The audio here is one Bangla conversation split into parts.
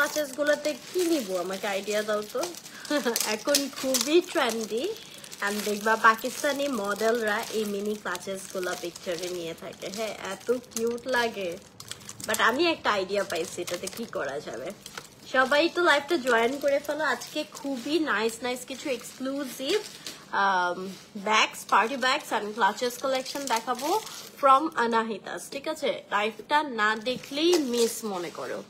ক্লাচেস গুলোতে কি নিব আমাকে আইডিয়া দাও তো। এখন খুবই ট্রেন্ডি এন্ড দেখবা পাকিস্তানি মডেলরা এই মিনি ক্লাচেস গুলো পিকচারে নিয়ে থাকে। হ্যাঁ, এত কিউট লাগে। বাট আমি একটা আইডিয়া পাইছি এটাতে কি করা যাবে। সবাই তো লাইভটা জয়েন করে ফেলো। আজকে খুবই নাইস নাইস কিছু exclusive bags, party bags and clutches collection দেখাবো ফ্রম আনাহিতাস। ঠিক আছে, লাইভটা না দেখলেই মিস মনে করো।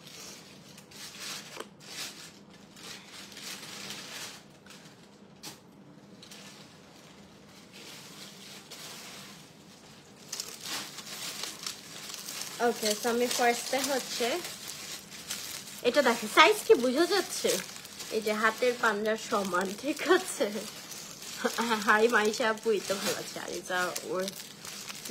ওকে, সো আমি ফার্স্টে হচ্ছে এটা দেখো, সাইজ কি বোঝা যাচ্ছে? এই যে হাতের পাঞ্জার সমান। ঠিক আছে, হাই মাইশা আপু তো ভালো আছে। আর এটা ওর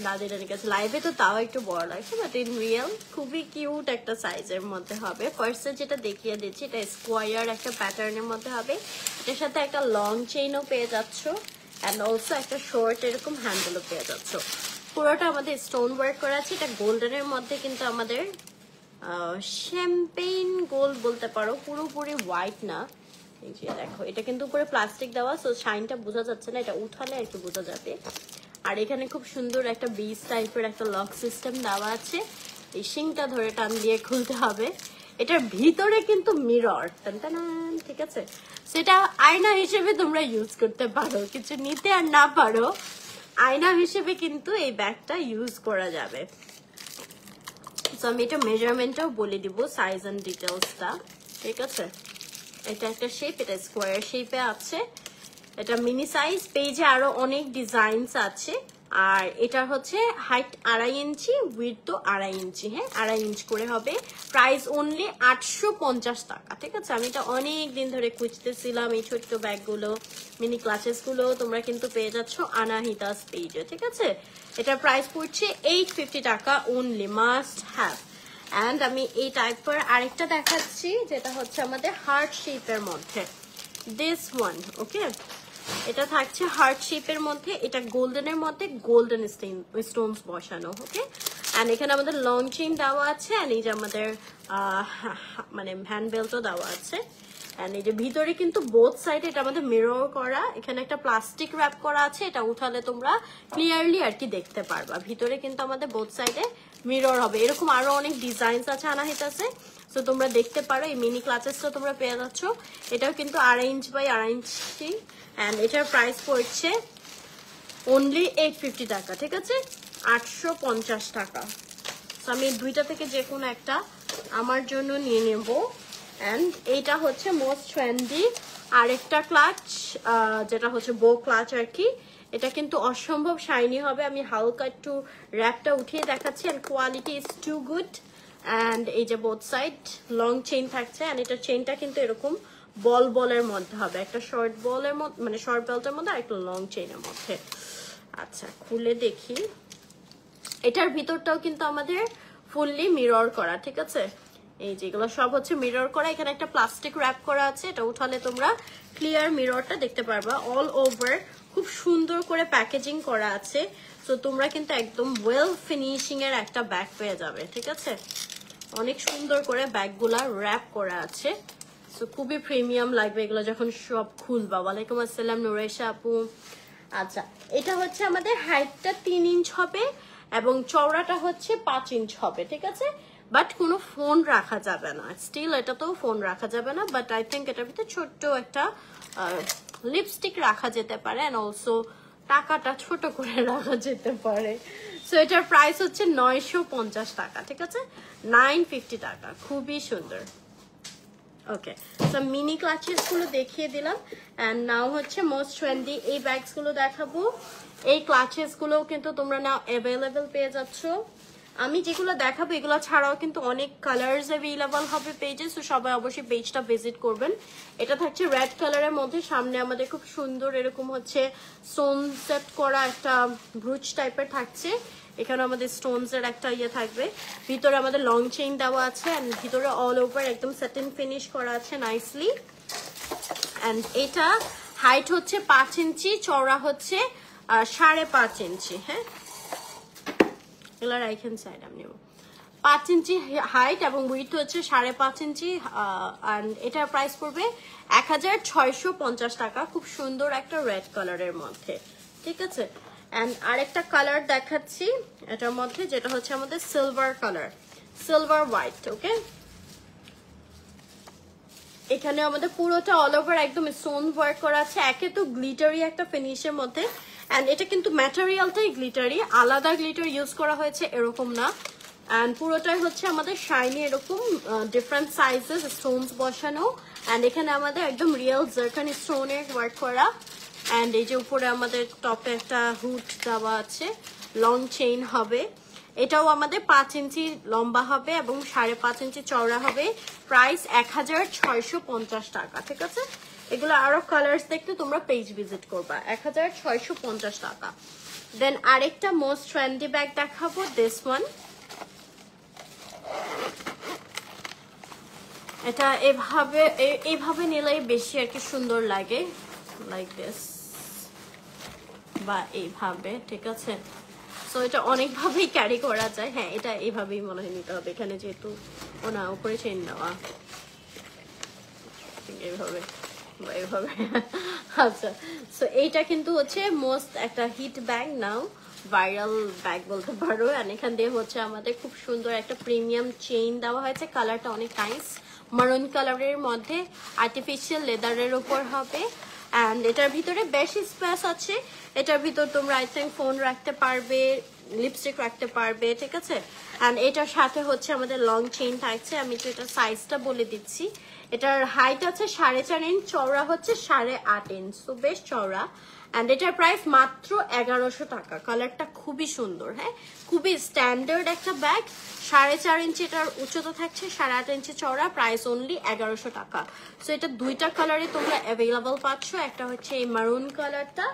দাদিটার কাছে লাইভে তো তাও একটু বড় লাগছে, বাট ইন রিয়েল খুবই কিউট একটা সাইজের মধ্যে হবে। ফার্স্টে যেটা দেখিয়ে দিচ্ছি এটা স্কোয়ার একটা প্যাটার্নের মধ্যে হবে। এটার সাথে একটা লং চেইনও পেয়ে যাচ্ছ অ্যান্ড অলসো একটা শর্ট এরকম হ্যান্ডেলও পেয়ে যাচ্ছ। পুরোটা আমাদের স্টোন ওয়ার্ক করা আছে। এটা গোল্ডেনের মধ্যে কিন্তু আমাদের শ্যাম্পেইন গোল্ড বলতে পারো, পুরোপুরি হোয়াইট না। এই যে দেখো, এটা কিন্তু উপরে প্লাস্টিক দেওয়া, সো শাইনটা বোঝা যাচ্ছে না, এটা উঠালে আর কি বোঝা যাবে। আর এখানে খুব সুন্দর একটা বিজ টাইপের একটা লক সিস্টেম দেওয়া আছে। এই শিংটা ধরে টান দিয়ে খুলতে হবে। এটার ভিতরে কিন্তু মিরর, ঠিক আছে, সেটা আয়না হিসেবে তোমরা ইউজ করতে পারো। কিছু নিতে আর না পারো, আয়না হিসেবে কিন্তু এই ব্যাগটা ইউজ করা যাবে। সো আমি এটা মেজারমেন্টটাও বলে দিব, সাইজ এন্ড ডিটেলসটা। ঠিক আছে, এটা একটা শেপ, এটা স্কোয়ার শেপে আছে। এটা মিনি সাইজ, পেজে আরো অনেক ডিজাইনস আছে। আর এটা হচ্ছে হাইট 2.5 ইঞ্চি, উইডথ তো 2.5 ইঞ্চি। হ্যাঁ, 2.5 ইঞ্চ করে হবে। প্রাইস অনলি 850 টাকা। ঠিক আছে, আমি এটা অনেক দিন ধরে খুঁজতেছিলাম। এই ছোট্ট ব্যাগগুলো, মিনি ক্লাচেস গুলো তোমরা কিন্তু পেয়ে যাচ্ছ আনাহিতাস পেজে। ঠিক আছে, এটা প্রাইস পড়ছে 850 টাকা অনলি, মাস্ট হ্যাভ। অ্যান্ড আমি এই টাইপের আরেকটা দেখাচ্ছি, যেটা হচ্ছে আমাদের হার্ট শেপের মধ্যে। দিস ওয়ান, ওকে, এটা থাকছে হার্ট শেপের মধ্যে। এটা গোল্ডেনের মধ্যে গোল্ডেন স্টোনস বসানো। ওকে, এন্ড এখানে আমাদের লং চেইন দেওয়া আছে। এন্ড এই যে আমাদের মানে হ্যান্ড বেল্টও দেওয়া আছে। এন্ড এই যে ভিতরে কিন্তু বোথ সাইডে এটা আমাদের মিরর করা। এখানে একটা প্লাস্টিক র্যাপ করা আছে, এটা উঠালে তোমরা ক্লিয়ারলি আর কি দেখতে পারবা। ভিতরে কিন্তু আমাদের বোথ সাইডে মিরর হবে। এরকম আরো অনেক ডিজাইনস আছে আনাহিতাসে, তো তোমরা দেখতে পারো। এই মিনি ক্লাচেসটা তোমরা পেয়ে যাচ্ছ। এটাও কিন্তু 2.5 ইঞ্চ বাই 2.5 ইঞ্চি। অ্যান্ড এটার প্রাইস পড়ছে অনলি 850 টাকা। ঠিক আছে, 850 টাকা। তো আমি দুইটা থেকে যে কোনো একটা আমার জন্য নিয়ে নেব। অ্যান্ড এইটা হচ্ছে মোস্ট ট্রেন্ডি আরেকটা ক্লাচ, যেটা হচ্ছে বো ক্লাচ আর কি। এটা কিন্তু অসম্ভব শাইনি হবে। আমি হালকা একটু র্যাপটা উঠিয়ে দেখাচ্ছি। And quality is too good. And এই যে বোথ সাইড লং চেইন থাকছে। অ্যান্ড এটার চেইনটা কিন্তু এরকম বলের মধ্যে হবে, একটা শর্ট বলের মধ্যে, মানে শর্ট বেল্টের মধ্যে আর একটা লং চেইনের মধ্যে। আচ্ছা, খুলে দেখি। এটার ভিতরটাও কিন্তু আমাদের ফুললি মিরর করা। ঠিক আছে, এই যেগুলো সব হচ্ছে মিরর করা। এখানে একটা প্লাস্টিক র্যাপ করা আছে, এটা উঠালে তোমরা ক্লিয়ার মিররটা দেখতে পারবা। অল ওভার খুব সুন্দর করে প্যাকেজিং করা আছে। তো তোমরা কিন্তু একদম ওয়েল ফিনিশিং এর একটা ব্যাগ পেয়ে যাবে। ঠিক আছে, অনেক সুন্দর করে ব্যাগগুলা র্যাপ করা আছে। সো খুবই প্রিমিয়াম লাগবে এগুলো যখন সব খুলবা। ওয়ালাইকুম আসসালাম নুরাইশা আপু। আচ্ছা, এটা হচ্ছে আমাদের হাইটটা 3 ইঞ্চ হবে এবং চওড়াটা হচ্ছে 5 ইঞ্চ হবে। ঠিক আছে, বাট কোনো ফোন রাখা যাবে না। স্টিল এটাতেও ফোন রাখা যাবে না, বাট আই থিঙ্ক এটার ভিতরে ছোট্ট একটা লিপস্টিক রাখা যেতে পারে। অ্যান্ড অলসো টাকাটা ছোট করে রাখা যেতে পারে। সো এটার প্রাইস হচ্ছে 950 টাকা। ঠিক আছে, 950 টাকা। খুবই সুন্দর। ওকে, সো মিনি ক্লাচেস গুলো দেখিয়ে দিলাম। এন্ড নাও হচ্ছে মোস্ট ট্রেন্ডি এই ব্যাগস গুলো দেখাবো। এই ক্লাচেস গুলো কিন্তু তোমরা নাও অ্যাভেলেবেল পেয়ে যাচ্ছ। আমি যেগুলো দেখাবো এগুলো ছাড়াও কিন্তু অনেক কালার্স অ্যাভেলেবল হবে পেজে, সো সবাই অবশ্যই পেজটা ভিজিট করবেন। এটা থাকছে রেড কালারের মধ্যে। সামনে আমাদের খুব সুন্দর এরকম হচ্ছে স্টোন সেট করা একটা ব্রুচ টাইপের থাকছে। এখানে আমাদের স্টোনস এর একটা ইয়ে থাকবে। ভিতরে আমাদের লং চেইন দেওয়া আছে এন্ড ভিতরে অল ওভার একদম স্যাটিন ফিনিশ করা আছে নাইসলি। এন্ড এটা হাইট হচ্ছে 5 ইঞ্চি, চওড়া হচ্ছে 5.5 ইঞ্চি। হ্যাঁ, এগুলো রাইট হ্যান্ড সাইড আমি নেব। 5 ইঞ্চি হাইট এবং উইথ হচ্ছে 5.5 ইঞ্চি। এন্ড এটার প্রাইস পড়বে 1650 টাকা। খুব সুন্দর একটা রেড কালারের মধ্যে, ঠিক আছে। এন্ড আরেকটা কালার দেখাচ্ছি এটার মধ্যে, যেটা হচ্ছে আমাদের সিলভার কালার, সিলভার হোয়াইট। ওকে, এখানে আমাদের পুরোটা অল ওভার একদম স্টোন ওয়ার্ক করা আছে। একে তো গ্লিটারি একটা ফিনিশের মধ্যে, এন্ড এটা কিন্তু ম্যাটেরিয়ালটাই গ্লিটারি, আলাদা গ্লিটার ইউজ করা হয়েছে এরকম না। এন্ড পুরোটাই হচ্ছে আমাদের শাইনি, এরকম ডিফারেন্ট সাইজেস স্টোনস বসানো। এন্ড এখানে আমাদের একদম রিয়েল জারকান স্টোনের ওয়ার্ক করা। এন্ড এই যে উপরে আমাদের টপে একটা হুড দেওয়া আছে, লং চেইন হবে। এটাও আমাদের 5 ইঞ্চি লম্বা হবে এবং 5.5 ইঞ্চি চওড়া হবে। প্রাইস 1650 টাকা, ঠিক আছে। এগুলো আরো কালার্স দেখতে তোমরা পেজ ভিজিট করবা। 1650 টাকা। দেন আরেকটা মোস্ট ট্রেন্ডি ব্যাগ দেখাবো, দিস ওয়ান। এটা এভাবে নিলেই বেশি আর কি সুন্দর লাগে, লাইক দিস বা এইভাবে, ঠিক আছে। সো এটা অনেকভাবেই ক্যারি করা যায়। হ্যাঁ, এটা এইভাবেই মনে হয় নিতে হবে, এখানে যেহেতু ওনা উপরে চেন দেওয়া, এইভাবে বা এইভাবে। আচ্ছা, সো এইটা কিন্তু হচ্ছে মোস্ট একটা হিট ব্যাগ নাও, ভাইরাল ব্যাগ বলতে পারো। আর এখান দিয়ে হচ্ছে আমাদের খুব সুন্দর একটা প্রিমিয়াম চেইন দেওয়া হয়েছে। কালারটা অনেক নাইস, মারুন কালারের মধ্যে, আর্টিফিশিয়াল লেদারের উপর হবে। অ্যান্ড এটার ভিতরে বেশ স্পেস আছে। এটার ভিতর তোমরা আই থিঙ্ক ফোন রাখতে পারবে, লিপস্টিক রাখতে পারবে, ঠিক আছে। অ্যান্ড এটার সাথে হচ্ছে আমাদের লং চেইন থাকছে। আমি তো এটার সাইজটা বলে দিচ্ছি। এটার হাইট আছে 4.5 ইঞ্চ, চওড়া হচ্ছে 8.5 ইঞ্চ, তো বেশ চওড়া। অ্যান্ড এটার প্রাইস মাত্র 1100 টাকা। কালারটা খুবই সুন্দর, হ্যাঁ, খুবই স্ট্যান্ডার্ড একটা ব্যাগ। 4.5 ইঞ্চি এটার উচ্চতা থাকছে, 8.5 ইঞ্চি চওড়া, প্রাইস অনলি 1100 টাকা। সো এটা দুইটা কালারে তোমরা অ্যাভেলেবল পাচ্ছ। একটা হচ্ছে এই মারুন কালারটা,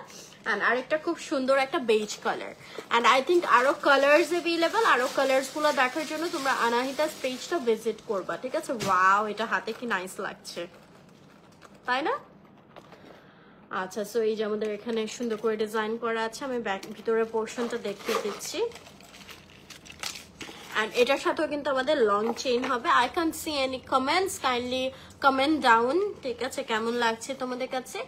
অ্যান্ড আরেকটা খুব সুন্দর একটা beige colour. And I think আরো কালার্স অ্যাভেলেবল। আরো কালার্স গুলো দেখার জন্য তোমরা আনাহিতাস পেজটা ভিজিট করবা, ঠিক আছে। ওয়াও, এটা হাতে কি নাইস লাগছে, তাই না? আচ্ছা, সো এই যে আমাদের এখানে সুন্দর করে ডিজাইন করা আছে। আমি ব্যাক ভিতরের পোর্শনটা দেখিয়ে দিচ্ছি। এন্ড এটার সাথেও কিন্তু আমাদের লং চেইন হবে। I can see any comments, kindly comment down, ঠিক আছে, কেমন লাগছে তোমাদের কাছে।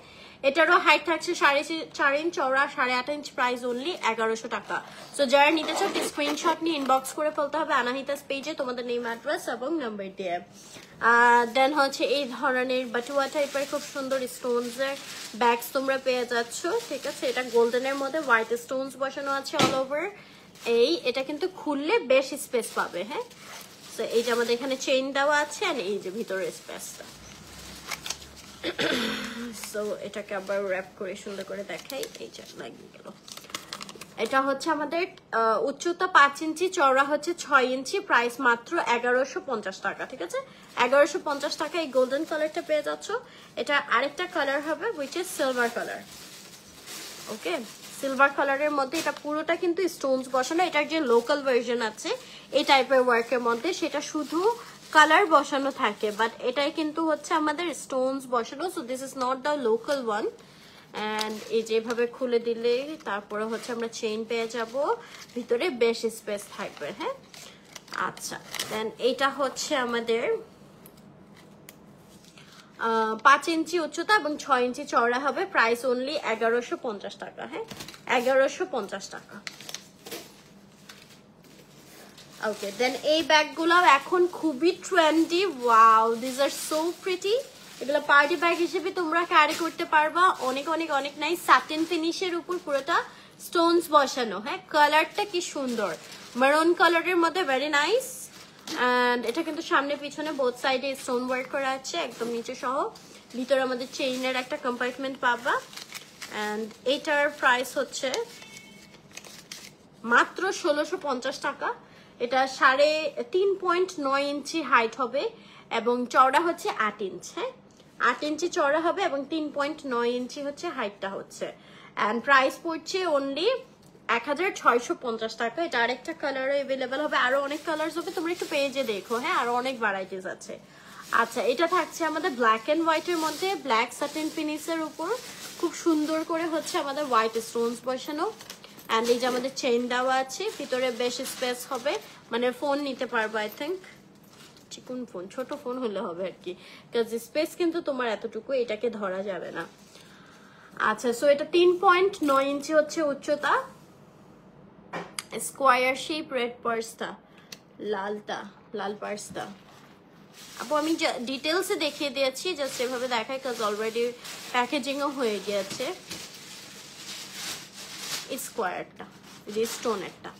এটারও হাইট থাকছে 4.5 ইঞ্চ, চওড়া 8.5 ইঞ্চ, প্রাইস অনলি 1100 টাকা। সো যারা নিতে চাও স্ক্রিনশট নিয়ে ইনবক্স করে ফেলতে হবে আনাহিতাস পেজে তোমাদের নেম, অ্যাড্রেস এবং নাম্বার দিয়ে। দেন হচ্ছে এই ধরনের বাটুয়া টাইপের খুব সুন্দর স্টোনস এর ব্যাগস তোমরা পেয়ে যাচ্ছ, ঠিক আছে। এটা গোল্ডেনের মধ্যে হোয়াইট স্টোনস বসানো আছে অল ওভার। এটা কিন্তু খুললে বেশ স্পেস পাবে, হ্যাঁ। তো এই যে আমাদের এখানে চেইন দেওয়া আছে, আর এই যে ভিতরের স্পেসটা। সো এটাকে আবার র‍্যাপ করে সুন্দর করে দেখাই। এই যে লাগিয়ে গেল। এটা হচ্ছে আমাদের উচ্চতা 5 ইঞ্চি, চওড়া হচ্ছে 6 ইঞ্চি, প্রাইস মাত্র 1150 টাকা, ঠিক আছে। 1150 টাকা এই গোল্ডেন কালারটা পেয়ে যাচ্ছ। এটা আরেকটা কালার হবে, which is silver colour. Okay, silver কালারের মধ্যে এটা পুরোটা কিন্তু স্টোনস বসানো। এটার যে লোকাল ভার্সন আছে এই টাইপের ওয়ার্কের মধ্যে, সেটা শুধু কালার বসানো থাকে, বাট এটাই কিন্তু হচ্ছে আমাদের স্টোনস বসানো। So this is not the local one. And এই যেভাবে খুলে দিলে তারপরে হচ্ছে আমরা চেইন পেয়ে যাব, ভিতরে বেশ স্পেস থাকবে, হ্যাঁ। আচ্ছা, দেন এইটা হচ্ছে আমাদের 5 ইঞ্চি উচ্চতা এবং 6 ইঞ্চি চওড়া হবে। প্রাইস অনলি 1150 টাকা, হ্যাঁ, 1150 টাকা। ওকে, দেন এই ব্যাগগুলো এখন খুবই trendy. Wow, this are so pretty. এগুলো পার্টি ব্যাগ হিসেবে তোমরা ক্যারি করতে পারবা। অনেক অনেক অনেক নাইস, সাটিন ফিনিশের উপর পুরোটা স্টোনস বসানো, হ্যাঁ। কালারটা কি সুন্দর, মারুন কালারের মধ্যে, ভেরি নাইস। অ্যান্ড এটা কিন্তু সামনে পিছনে বোথ সাইডে স্টোন ওয়ার্ক করা আছে, একদম নিচে সহ। ভিতরে আমাদের চেইনের একটা কম্পার্টমেন্ট পাবা। অ্যান্ড এইটার প্রাইস হচ্ছে মাত্র 1650 টাকা। এটা 3.9 ইঞ্চি হাইট হবে এবং চওড়া হচ্ছে 8 ইঞ্চ, হ্যাঁ, 8 ইঞ্চি চওড়া হবে এবং 3.9 ইঞ্চি হচ্ছে হাইটটা হচ্ছে। অ্যান্ড প্রাইস পড়ছে অনলি 1650 টাকা। এটা আরেকটা কালারও অ্যাভেলেবেল হবে, আরো অনেক কালার্স হবে, তোমরা একটু পেজে দেখো, হ্যাঁ, আরো অনেক ভ্যারাইটিস আছে। আচ্ছা, এটা থাকছে আমাদের ব্ল্যাক এন্ড হোয়াইটের মধ্যে, ব্ল্যাক সাটিন ফিনিশের উপর খুব সুন্দর করে হচ্ছে আমাদের হোয়াইট স্টোনস বসানো। অ্যান্ড এই যে আমাদের চেইন দেওয়া আছে, ভিতরে বেশ স্পেস হবে, মানে ফোন নিতে পারবো আই থিঙ্ক, চিকন ফোন, ছোট ফোন হলে হবে আর কি, কাজ স্পেস কিন্তু তোমার এতটুকু, এটাকে ধরা যাবে না। আচ্ছা, সো এটা 3.9 ইঞ্চি হচ্ছে উচ্চতা, স্কোয়ার শেপ, রেড পার্সটা, লাল পার্সটা। আপু আমি ডিটেলসে দেখিয়ে দিয়েছি, জাস্ট এভাবে দেখাই কাজ অলরেডি প্যাকেজিংও হয়ে গিয়েছে। স্কোয়ারটা, যে স্টোনেরটা।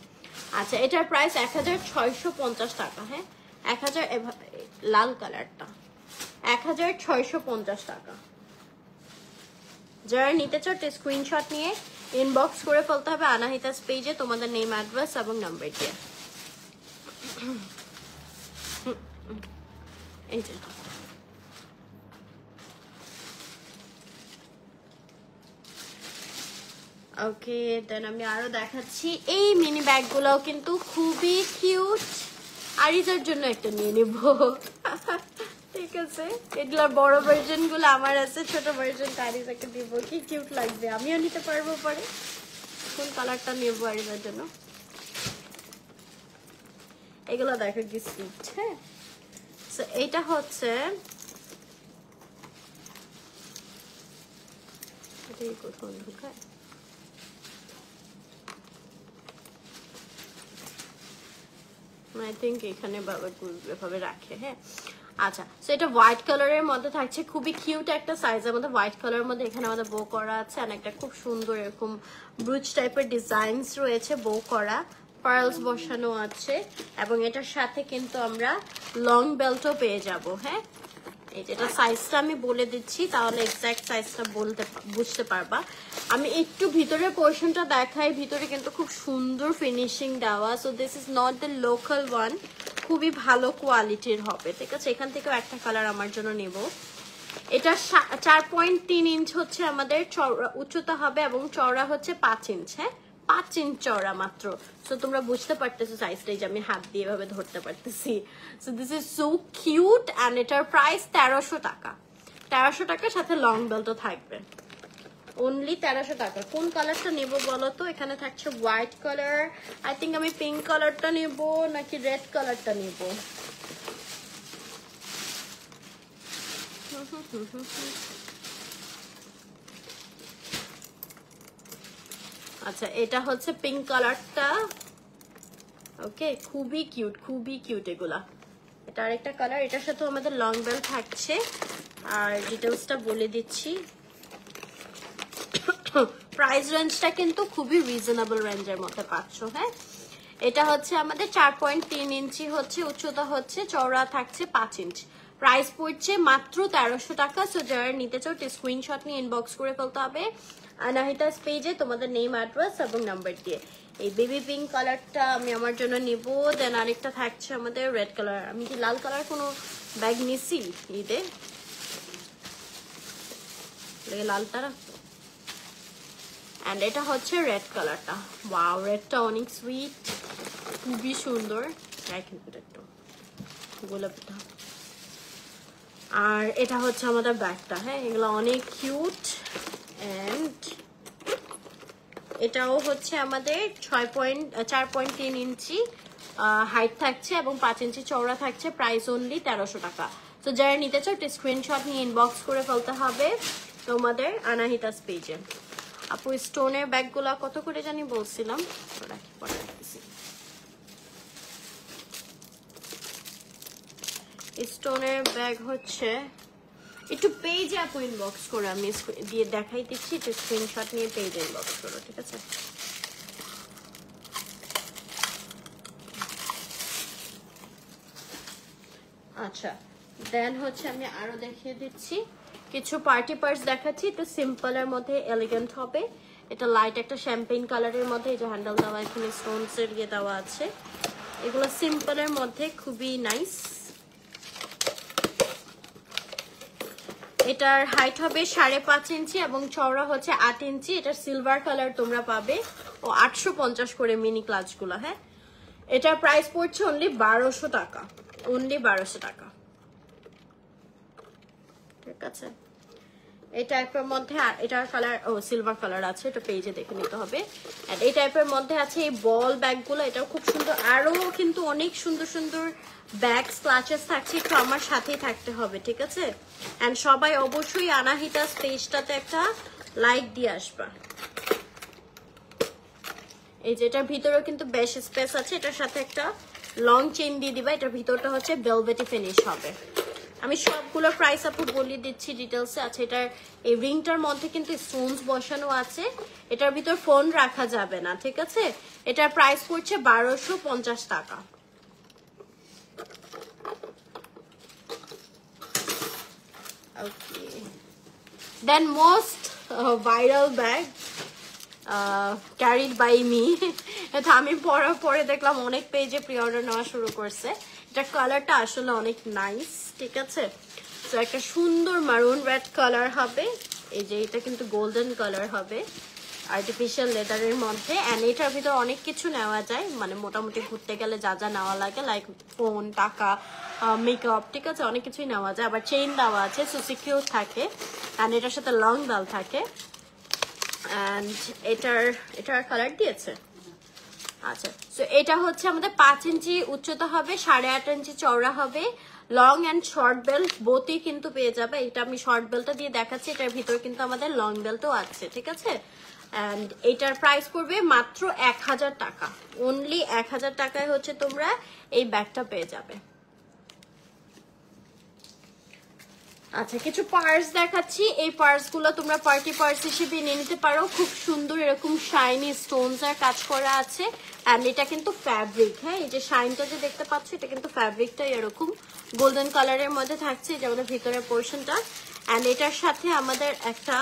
আচ্ছা, এটার প্রাইস 1650 টাকা। হ্যাঁ, 1000, লাল কালারটা 1650 টাকা। যারা নিতে চাও স্ক্রিনশট নিয়ে ইনবক্স করে ফেলতে হবে আনাহিতাস পেজে, তোমাদের নেম, অ্যাড্রেস এবং নাম্বার দিয়ে। এই যে ওকে, দেন আমি আরো দেখাচ্ছি। এই মিনি ব্যাগগুলোও কিন্তু খুবই কিউট, আরিজার জন্য একটা নিয়ে নিব। ঠিক আছে, এগুলোর বড় ভার্জন গুলো আমার আছে, ছোট ভার্জন আরিজাকে দিব, কি কিউট লাগবে, আমিও নিতে পারবো পরে। কোন কালারটা নেবো আরিজার জন্য? এগুলো দেখো কি সুইট। হ্যাঁ, এইটা হচ্ছে কোথাও ঢুকায়, আই থিঙ্ক এখানে এভাবে রাখে। হ্যাঁ, আচ্ছা, সো এটা হোয়াইট কালারের মধ্যে থাকছে, খুবই কিউট একটা সাইজের মধ্যে হোয়াইট কালারের মধ্যে। এখানে আমাদের বো করা আছে, আর একটা খুব সুন্দর এরকম ব্রুচ টাইপের ডিজাইনস রয়েছে, বো করা, পার্লস বসানো আছে, এবং এটার সাথে কিন্তু আমরা লং বেল্টও পেয়ে যাব। হ্যাঁ, এই যেটা সাইজটা আমি বলে দিচ্ছি, তাহলে এক্সাক্ট সাইজটা বুঝতে পারবা। আমি একটু ভিতরের পোর্শনটা দেখাই, ভিতরে কিন্তু খুব সুন্দর ফিনিশিং দেওয়া। So this is not the local one, খুবই ভালো কোয়ালিটির হবে। ঠিক আছে, এখান থেকেও একটা কালার আমার জন্য নেব। এটা 4.3 ইঞ্চ হচ্ছে আমাদের উচ্চতা হবে, এবং চওড়া হচ্ছে 5 ইঞ্চ। হ্যাঁ, 5 ইঞ্চ চওড়া মাত্র। সো তোমরা বুঝতে পারতেছো সাইজটাই, যে আমি হাত দিয়ে এভাবে ধরতে পারতেছি। So this is so cute, and এটার প্রাইস 1300 টাকা। 1300 টাকার সাথে লং বেল্টও থাকবে, অনলি 1300 টাকা। কোন কালারটা নেব বলো তো? এখানে থাকছে হোয়াইট কালার, আই থিঙ্ক আমি পিঙ্ক কালারটা নেব নাকি রেড কালারটা নেব। আচ্ছা, এটা হচ্ছে পিঙ্ক কালারটা। ওকে, খুবই কিউট, খুবই কিউট এগুলা। এটা আরেকটা কালার, এটার সাথে আমাদের লং বেল থাকছে। আর ডিটেলসটা বলে দিচ্ছি, প্রাইস রেঞ্জটা কিন্তু খুবই রিজনেবল রেঞ্জের মধ্যে পাচ্ছ। হ্যাঁ, এটা হচ্ছে আমাদের 4.3 ইঞ্চি হচ্ছে উচ্চতা, হচ্ছে চওড়া থাকছে 5 ইঞ্চ। প্রাইস পড়ছে মাত্র 1300 টাকা। সো যারা নিতে চাও স্ক্রিনশট নিয়ে ইনবক্স করে ফেলতে হবে আনাহিতাস পেজে, তোমাদের নেম, অ্যাড্রেস এবং নাম্বার দিয়ে। এই বেবি পিঙ্ক কালারটা আমি আমার জন্য নিব। দেন আরেকটা থাকছে আমাদের রেড কালার। আমি কি লাল কালার কোনো ব্যাগ নিছি ঈদে? লালটা রাখবো। অ্যান্ড এটা হচ্ছে রেড কালারটা। ওয়াও, রেডটা অনেক সুইট, খুবই সুন্দর। একটু গোলাপিটা। আর এটা হচ্ছে আমাদের ব্যাগটা। হ্যাঁ, এগুলো অনেক কিউট। অ্যান্ড এটাও হচ্ছে আমাদের 4.3 ইঞ্চি হাইট থাকছে, এবং 5 ইঞ্চি চওড়া থাকছে। প্রাইস অনলি 1300 টাকা। তো যারা নিতে চাও স্ক্রিনশট নিয়ে ইনবক্স করে ফেলতে হবে তোমাদের আনাহিতাস পেজে। আপু স্টোনের ব্যাগগুলা কত করে জানি বলছিলাম, স্টোনের ব্যাগ হচ্ছে একটু পেজে আপু ইনবক্স করো, আমি দিয়ে দেখাই দিচ্ছি, একটু স্ক্রিনশট নিয়ে পেজে ইনবক্স করো। ঠিক আছে, আচ্ছা। দেন হচ্ছে আমি আরো দেখিয়ে দিচ্ছি কিছু পার্টি পার্স দেখাচ্ছি, একটু সিম্পলের মধ্যে এলিগেন্ট হবে। এটা লাইট একটা শ্যাম্পেইন কালারের মধ্যে, এই যে হ্যান্ডেল দেওয়া, এখানে স্টোনস এর ইয়ে দেওয়া আছে। এগুলো সিম্পলের মধ্যে খুবই নাইস। এটার হাইট হবে 5.5 ইঞ্চি এবং চওড়া হচ্ছে 8 ইঞ্চি। এটার সিলভার কালার তোমরা পাবে, ও 850 করে মিনি ক্লাচগুলো। হ্যাঁ, এটার প্রাইস পড়ছে অনলি 1200 টাকা, অনলি 1200 টাকা। ঠিক আছে, এই টাইপের মধ্যে, আর এটার কালার সিলভার কালার আছে, এটা পেজে দেখে নিতে হবে। আর এই টাইপের মধ্যে আছে এই বল ব্যাগগুলো, এটাও খুব সুন্দর। আরো কিন্তু অনেক সুন্দর সুন্দর ব্যাগ ক্লাচেস থাকছে, একটু আমার সাথেই থাকতে হবে, ঠিক আছে? এন্ড সবাই অবশ্যই আনাহিতাস পেজটাতে একটা লাইক দিয়ে আসবা। এই যে এটার ভিতরেও কিন্তু বেশ স্পেস আছে, এটার সাথে একটা লং চেইন দিয়ে দিবা। এটার ভিতরটা হচ্ছে ভেলভেটি ফিনিশ হবে। আমি সবগুলো প্রাইস আপু বলে দিচ্ছি ডিটেলসে। আচ্ছা, এটার এই রিংটার মধ্যে কিন্তু স্টোনস বসানো আছে, এটার ভিতর ফোন রাখা যাবে না, ঠিক আছে? এটার প্রাইস পড়ছে 1250 টাকা। Okay, then most viral bag carried by me. এটা আমি পরার পরে দেখলাম অনেক পেজে প্রি অর্ডার নেওয়া শুরু করছে। এটার কালারটা আসলে অনেক নাইস, ঠিক আছে? তো একটা সুন্দর মারুন রেড কালার হবে। এই যে এটা কিন্তু গোল্ডেন কালার হবে আর্টিফিশিয়াল লেদারের মধ্যে। অ্যান্ড এটার ভিতর অনেক কিছু নেওয়া যায়, মানে মোটামুটি ঘুরতে গেলে যা যা নেওয়া লাগে, লাইক ফোন, টাকা, মেকআপ, ঠিক আছে? অনেক কিছুই নেওয়া যায়। আবার চেইন দেওয়া আছে, সো সিকিউর থাকে। অ্যান্ড এটার সাথে লং বেল থাকে। অ্যান্ড এটার কালার দিয়েছে। আচ্ছা, সো এটা হচ্ছে আমাদের 5 ইঞ্চি উচ্চতা হবে, 8.5 ইঞ্চি চওড়া হবে। লং অ্যান্ড শর্ট বেল্ট বোথই কিন্তু পেয়ে যাবে। এটা আমি শর্ট বেল্টটা দিয়ে দেখাচ্ছি, এটার ভিতরে কিন্তু আমাদের লং বেল্টও আছে, ঠিক আছে? অ্যান্ড এটার প্রাইস পড়বে মাত্র 1000 টাকা। অনলি 1000 টাকায় হচ্ছে তোমরা এই ব্যাগটা পেয়ে যাবে। আচ্ছা, কিছু পার্স দেখাচ্ছি। এই পার্সগুলো তোমরা পার্টি পার্স হিসেবে নিয়ে নিতে পারো। খুব সুন্দর এরকম শাইনি স্টোনস আর কাজ করা আছে। অ্যান্ড এটা কিন্তু ফ্যাব্রিক, হ্যাঁ, এই যে শাইনটা যে দেখতে পাচ্ছ, এটা কিন্তু ফ্যাব্রিকটা এরকম গোল্ডেন কালারের মধ্যে থাকছে, যে আমাদের ভিতরের পোর্শনটা। অ্যান্ড এটার সাথে আমাদের একটা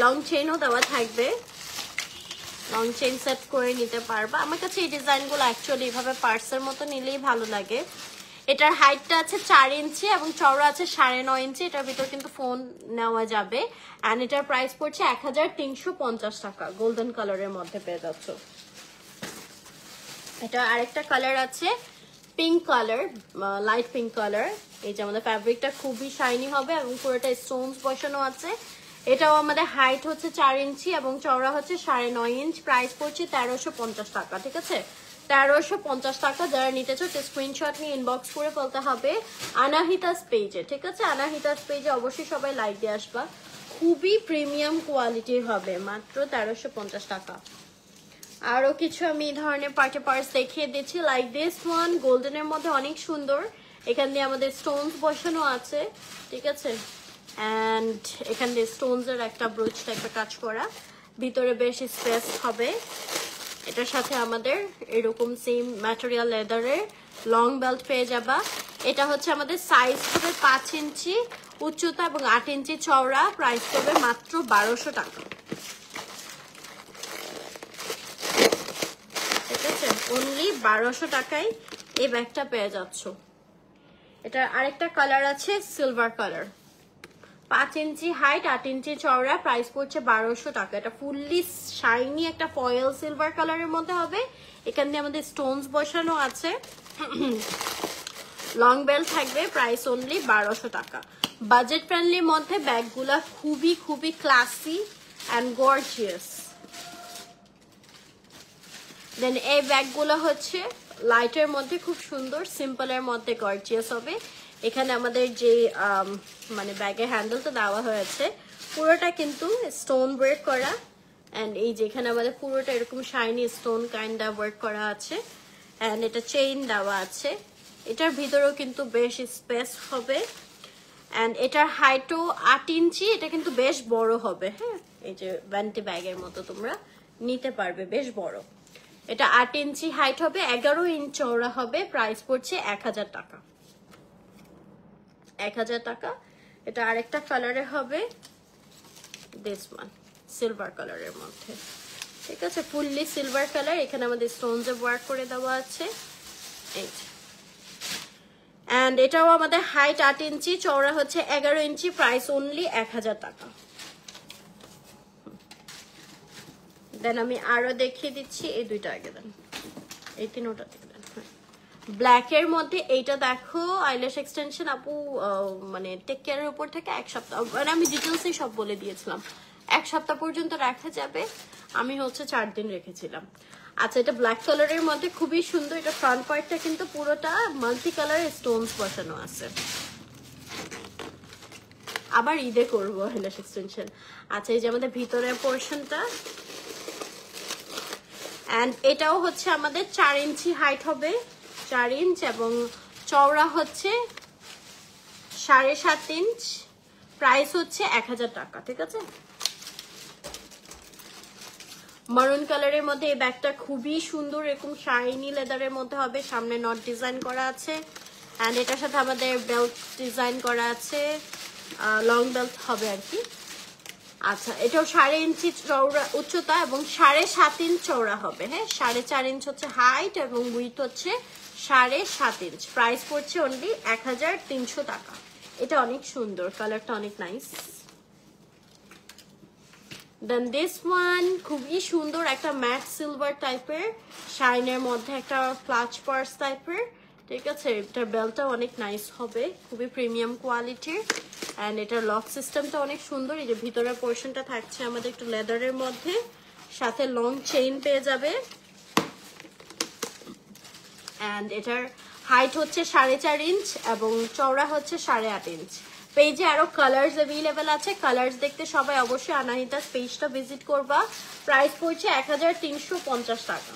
লং চেইনও দেওয়া থাকবে। লং চেইন সেট করে নিতে পারবা। আমার কাছে এই ডিজাইনগুলো অ্যাকচুয়ালি এইভাবে পার্সের মতো নিলেই ভালো লাগে। এটার হাইটটা আছে 4 ইঞ্চি এবং চওড়া আছে 9.5 ইঞ্চি। এটার ভিতর কিন্তু ফোন নেওয়া যাবে। অ্যান্ড এটার প্রাইস পড়ছে 1350 টাকা। গোল্ডেন কালারের মধ্যে পেয়ে যাচ্ছ। এটা আরেকটা কালার আছে pink colour, light pink colour. এই যে আমাদের ফ্যাব্রিকটা খুবই শাইনি হবে এবং পুরোটা স্টোনস বসানো আছে। এটাও আমাদের হাইট হচ্ছে 4 ইঞ্চি এবং চওড়া হচ্ছে 9.5 ইঞ্চ। প্রাইস পড়ছে 1350 টাকা, ঠিক আছে? 1350 টাকা। যারা নিতে চাও স্ক্রিনশট নিয়ে ইনবক্স করে ফেলতে হবে আনাহিতাস পেজে, ঠিক আছে? আনাহিতাস পেজে অবশ্যই সবাই লাইক দিয়ে আসবা। খুবই প্রিমিয়াম কোয়ালিটির হবে, মাত্র 1350 টাকা। আরো কিছু আমি এই ধরনের পার্টি পার্স দেখিয়ে দিচ্ছি, লাইক দিস ওয়ান। গোল্ডেনের মধ্যে অনেক সুন্দর, এখান দিয়ে আমাদের স্টোনস বসানো আছে, ঠিক আছে? অ্যান্ড এখান দিয়ে স্টোনস এর একটা ব্রুচ টাইপের কাজ করা, ভিতরে বেশ স্পেস হবে। এটার সাথে আমাদের এরকম সেম ম্যাটেরিয়াল লেদারের লং বেল্ট পেয়ে যাবা। এটা হচ্ছে আমাদের সাইজ হবে 5 ইঞ্চি উচ্চতা এবং 8 ইঞ্চি চওড়া। প্রাইস হবে মাত্র 1200 টাকা, ঠিক আছে? অনলি 1200 টাকায় এই ব্যাগটা পেয়ে যাচ্ছ। এটার আরেকটা কালার আছে সিলভার কালার, 5 ইঞ্চি হাইট, 8 ইঞ্চি চওড়া। প্রাইস পড়ছে 1200 টাকা। এটা ফুললি শাইনি একটা ফয়েল সিলভার কালারের মধ্যে হবে। এখান দিয়ে আমাদের স্টোনস বসানো আছে, লং বেল থাকবে। প্রাইস অনলি 1200 টাকা। বাজেট ফ্রেন্ডলির মধ্যে ব্যাগগুলা খুবই খুবই ক্লাসি অ্যান্ড গর্জিয়াস। দেন এই ব্যাগগুলো হচ্ছে লাইটের মধ্যে খুব সুন্দর, সিম্পলের মধ্যে গর্জিয়াস হবে। এখানে আমাদের যে মানে ব্যাগের হ্যান্ডেলটা দেওয়া হয়েছে পুরোটা কিন্তু স্টোন ওয়ার্ক করা। অ্যান্ড এই যে এখানে আমাদের পুরোটা এরকম শাইনি স্টোন কাইন্ড ওয়ার্ক করা আছে। অ্যান্ড এটা চেইন দেওয়া আছে। এটার ভিতরেও কিন্তু বেশ স্পেস হবে। অ্যান্ড এটার হাইটও 8 ইঞ্চি। এটা কিন্তু বেশ বড় হবে, হ্যাঁ, এই যে ভ্যান্টি ব্যাগের মতো তোমরা নিতে পারবে, বেশ বড়। এটা 8 ইঞ্চি হাইট হবে, 11 ইঞ্চ চওড়া হবে। প্রাইস পড়ছে 1000 টাকা। 1000 টাকা। এটা আরেকটা কালারে হবে, দিস ওয়ান সিলভার কালারের মধ্যে, ঠিক আছে? Fully silver colour. এখানে আমাদের স্টোনস ওয়ার্ক করে দেওয়া আছে, এই যে। অ্যান্ড এটাও আমাদের হাইট 8 ইঞ্চি, চওড়া হচ্ছে 11 ইঞ্চি। প্রাইস অনলি 1000 টাকা। দেন আমি আরো দেখিয়ে দিচ্ছি, এই দুইটা আগে দেন, এই তিনোটা থেকে দেন। ব্ল্যাকের মধ্যে এইটা দেখো আইল্যাশ এক্সটেনশন আপু মানে টেক কেয়ারের উপর থেকে 1 সপ্তাহ, মানে আমি ডিটেলসই সব বলে দিয়েছিলাম, 1 সপ্তাহ পর্যন্ত রাখা যাবে। আমি হচ্ছে 4 দিন রেখেছিলাম। আচ্ছা, এটা ব্ল্যাক কালারের মধ্যে খুবই সুন্দর। এটা ফ্রন্ট পার্টটা কিন্তু পুরোটা মাল্টি কালারের স্টোনস বসানো আছে। আবার ঈদে করবো আইল্যাশ এক্সটেনশন। আচ্ছা, এই যে আমাদের ভিতরের পোর্শনটা, এন্ড এটাও হচ্ছে আমাদের 4 ইঞ্চি হাইট হবে, 4 ইঞ্চ, এবং চওড়া হচ্ছে 7.5 ইঞ্চ। প্রাইস হচ্ছে 1000 টাকা। ঠিক আছে, মারুন কালারের মধ্যে এই ব্যাগটা খুবই সুন্দর, এরকম শাইনি লেদারের মধ্যে হবে, সামনে নট ডিজাইন করা আছে, এন্ড এটার সাথে আমাদের বেল্ট ডিজাইন করা আছে, লং বেল্ট হবে আর কি। আচ্ছা, এটাও 7.5 ইঞ্চি চওড়া উচ্চতা এবং 7.5 ইঞ্চ চওড়া হবে। হ্যাঁ, 4.5 ইঞ্চ হচ্ছে হাইট এবং উইথ হচ্ছে 7.5 ইঞ্চ। প্রাইস পড়ছে অনলি 1300 টাকা। এটা অনেক সুন্দর, কালারটা অনেক নাইস। দেন দিস ওয়ান খুবই সুন্দর, একটা ম্যাট সিলভার টাইপের, শাইনের মধ্যে একটা ক্লাচ পার্স টাইপের। ঠিক আছে, এটার বেলটা অনেক নাইস হবে, খুবই প্রিমিয়াম কোয়ালিটির, অ্যান্ড এটার লক সিস্টেমটা অনেক সুন্দর। এই যে ভিতরের পোর্শনটা থাকছে আমাদের একটু লেদারের মধ্যে, সাথে লং চেইন পেয়ে যাবে, অ্যান্ড এটার হাইট হচ্ছে 4.5 ইঞ্চ এবং চওড়া হচ্ছে 8.5 ইঞ্চ। পেজে আরো কালার্স অ্যাভেলেবেল আছে, কালার্স দেখতে সবাই অবশ্যই আনাহিতাস পেজটা ভিজিট করবা। প্রাইস পড়ছে 1350 টাকা।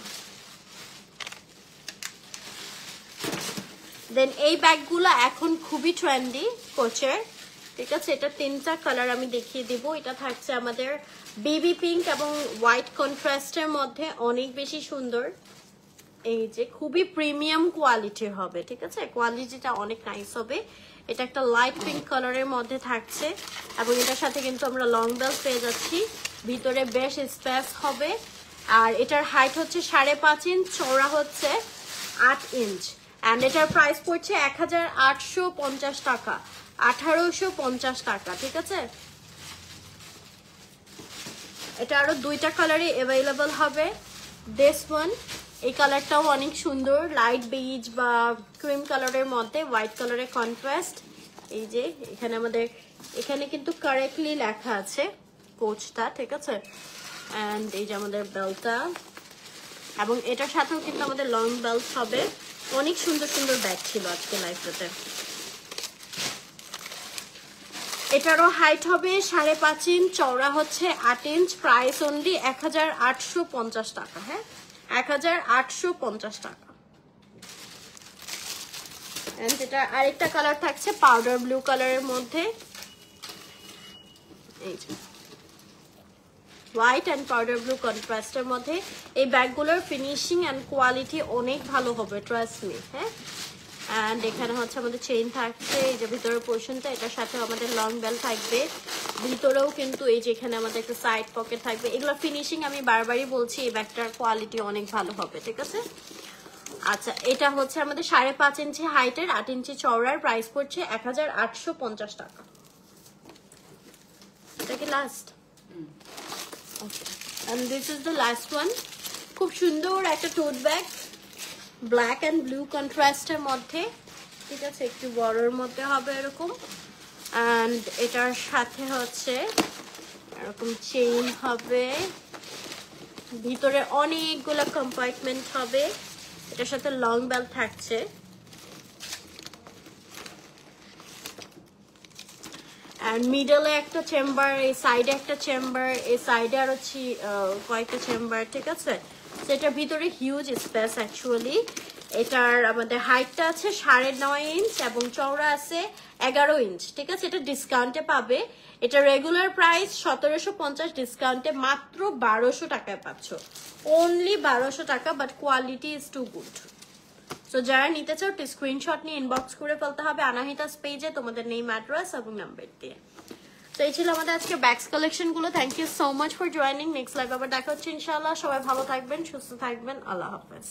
দেন এই ব্যাগগুলো এখন খুবই ট্রেন্ডি কোচের। ঠিক আছে, এটা 3টা কালার আমি দেখিয়ে দিব। এটা থাকছে আমাদের বেবি পিঙ্ক এবং হোয়াইট কন্ট্রাস্টের মধ্যে, অনেক বেশি সুন্দর। এই যে খুবই প্রিমিয়াম কোয়ালিটির হবে। ঠিক আছে, কোয়ালিটিটা অনেক নাইস হবে। এটা একটা লাইট পিঙ্ক কালারের মধ্যে থাকছে এবং এটার সাথে কিন্তু আমরা লং বেল্ট পেয়ে যাচ্ছি, ভিতরে বেশ স্পেস হবে। আর এটার হাইট হচ্ছে 5.5 ইঞ্চ, চওড়া হচ্ছে 8 ইঞ্চ, অ্যান্ড এটার প্রাইস পড়ছে 1850 টাকা, 1850 টাকা। ঠিক আছে, এটা আরো 2টা কালারে অ্যাভেলেবল হবে। দিস ওয়ান, এই কালারটাও অনেক সুন্দর, লাইট বেজ বা ক্রিম কালারের মধ্যে হোয়াইট কালারের কন্ট্রাস্ট। এই যে এখানে আমাদের এখানে কিন্তু কারেক্টলি লেখা আছে কোচটা। ঠিক আছে, এন্ড এই যে আমাদের বেল্টটা, এবং এটার সাথেও কিন্তু আমাদের লং বেল্ট হবে। অনেক সুন্দর সুন্দর ব্যাগ ছিল আজকে লাইভটাতে। এটারও হাইট হবে 5.5 ইঞ্চ, চওড়া হচ্ছে 8 ইঞ্চ। প্রাইস অনলি 1850 টাকা। হ্যাঁ, 1850 টাকা। এন্ড এটা আরেকটা কালার থাকছে পাউডার ব্লু কালারের মধ্যে, এই যে হোয়াইট অ্যান্ড পাউডার ব্লু কন্ট্রাস্টের মধ্যে। এই ব্যাগগুলোর ফিনিশিং অ্যান্ড কোয়ালিটি অনেক ভালো হবে, ট্রাস্ট মি। হ্যাঁ, অ্যান্ড এখানে হচ্ছে আমাদের চেইন থাকছে, এই যে ভিতরের পোর্শনটা, এটার সাথে আমাদের লং বেল থাকবে। ভিতরেও কিন্তু এই যে এখানে আমাদের একটা সাইড পকেট থাকবে। এগুলো ফিনিশিং আমি বারবারই বলছি, এই ব্যাগটার কোয়ালিটি অনেক ভালো হবে। ঠিক আছে, আচ্ছা, এটা হচ্ছে আমাদের 5.5 ইঞ্চি হাইটের, 8 ইঞ্চি চওড়ার। প্রাইস পড়ছে 1850 টাকা। এটা কি last? Okay, and this is the last one. খুব সুন্দর একটা tote bag, black and blue কন্ট্রাস্টের মধ্যে। ঠিক আছে, একটু বড়োর মধ্যে হবে এরকম, অ্যান্ড এটার সাথে হচ্ছে এরকম চেইন হবে, ভিতরে অনেকগুলো কম্পার্টমেন্ট হবে। এটার সাথে লং বেল্ট থাকছে, এন্ড মিডলে একটা চেম্বার, এই সাইডে একটা চেম্বার, এই সাইডে আর হচ্ছে কয়েকটা চেম্বার। ঠিক আছে, সেটার ভিতরে হিউজ স্পেস অ্যাকচুয়ালি। এটার আমাদের হাইটটা আছে 9.5 ইঞ্চ এবং চওড়া আছে 11 ইঞ্চ। ঠিক আছে, এটা ডিসকাউন্টে পাবে। এটা রেগুলার প্রাইস 1750, ডিসকাউন্টে মাত্র 1200 টাকায় পাচ্ছ, অনলি 1200 টাকা, but quality is too good. So যারা নিতে চাও স্ক্রিনশট নিয়ে ইনবক্স করে ফেলতে হবে আনাহিতাস পেজে তোমাদের নেম, অ্যাড্রেস এবং নাম্বার দিয়ে। তো এই ছিল আমাদের আজকে ব্যাগস কালেকশন গুলো। Thank you so much for joining. Next live আবার দেখা হচ্ছে ইনশাআল্লাহ। সবাই ভালো থাকবেন, সুস্থ থাকবেন। আল্লাহ হাফেজ।